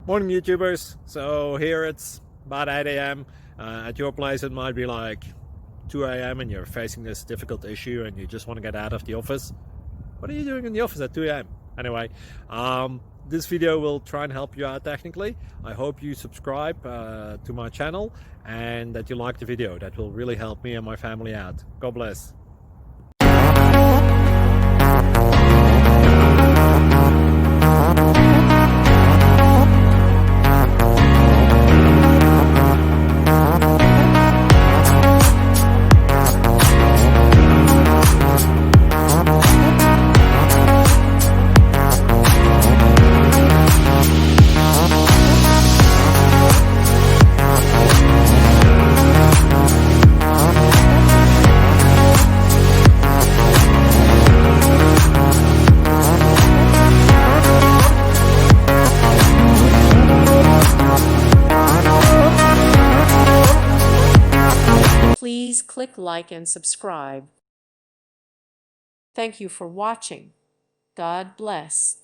Morning YouTubers. So here it's about 8 a.m. At your place it might be like 2 a.m. and you're facing this difficult issue and you just want to get out of the office. What are you doing in the office at 2 a.m.? Anyway, this video will try and help you out technically. I hope you subscribe to my channel and that you like the video. That will really help me and my family out. God bless. Please click like and subscribe. Thank you for watching. God bless.